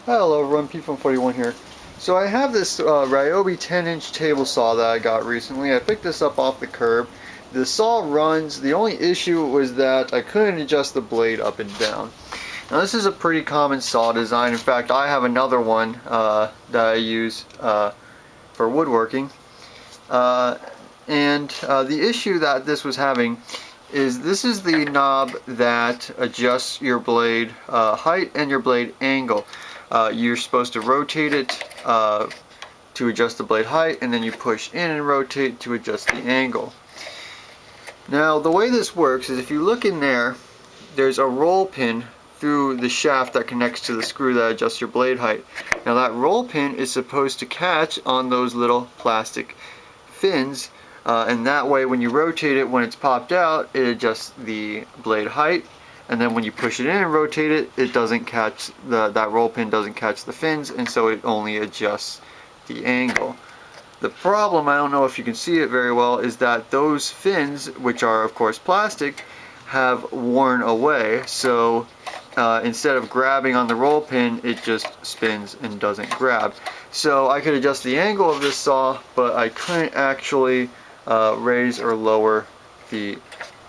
Hello everyone, P41 here. So I have this Ryobi 10-inch table saw that I got recently. I picked this up off the curb. The saw runs. The only issue was that I couldn't adjust the blade up and down. Now this is a pretty common saw design. In fact, I have another one that I use for woodworking. The issue that this was having is this is the knob that adjusts your blade height and your blade angle. You're supposed to rotate it to adjust the blade height, and then you push in and rotate to adjust the angle. Now the way this works is if you look in there, there's a roll pin through the shaft that connects to the screw that adjusts your blade height. Now that roll pin is supposed to catch on those little plastic fins, and that way when you rotate it, when it's popped out, it adjusts the blade height. And then when you push it in and rotate it, it doesn't catch, that roll pin doesn't catch the fins, and so it only adjusts the angle. The problem, I don't know if you can see it very well, is that those fins, which are of course plastic, have worn away. So instead of grabbing on the roll pin, it just spins and doesn't grab. So I could adjust the angle of this saw, but I couldn't actually raise or lower the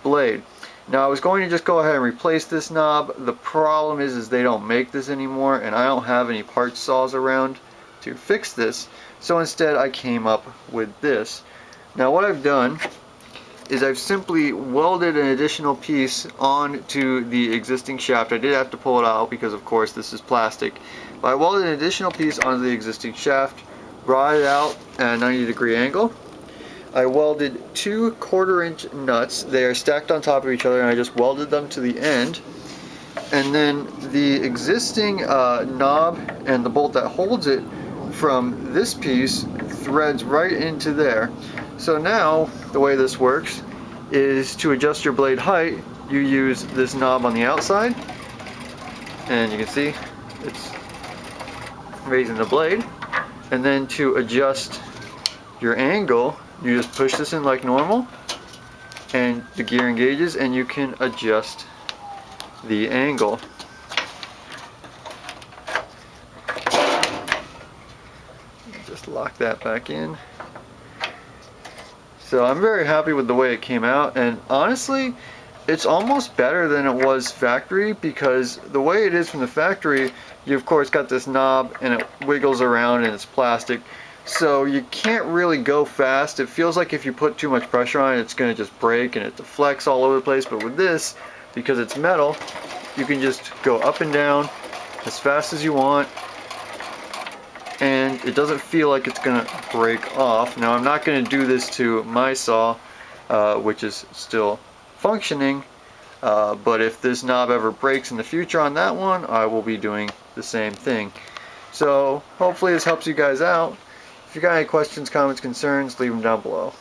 blade. Now I was going to just go ahead and replace this knob. The problem is they don't make this anymore, and I don't have any parts saws around to fix this. So instead I came up with this. Now what I've done is I've simply welded an additional piece onto the existing shaft. I did have to pull it out because of course this is plastic. But I welded an additional piece onto the existing shaft, brought it out at a 90-degree angle. I welded 2 1/4-inch nuts. They are stacked on top of each other, and I just welded them to the end. And then the existing knob and the bolt that holds it from this piece threads right into there. So now the way this works is to adjust your blade height, you use this knob on the outside, and you can see it's raising the blade. And then to adjust your angle, you just push this in like normal, and the gear engages, and you can adjust the angle. Just lock that back in. So I'm very happy with the way it came out, and honestly it's almost better than it was factory, because the way it is from the factory, you of course got this knob and it wiggles around and it's plastic. So you can't really go fast. It feels like if you put too much pressure on it, it's going to just break and it deflects all over the place. But with this, because it's metal, you can just go up and down as fast as you want, and it doesn't feel like it's going to break off. Now I'm not going to do this to my saw, which is still functioning, but if this knob ever breaks in the future on that one, I will be doing the same thing. So hopefully this helps you guys out. If you got any questions, comments, concerns, leave them down below.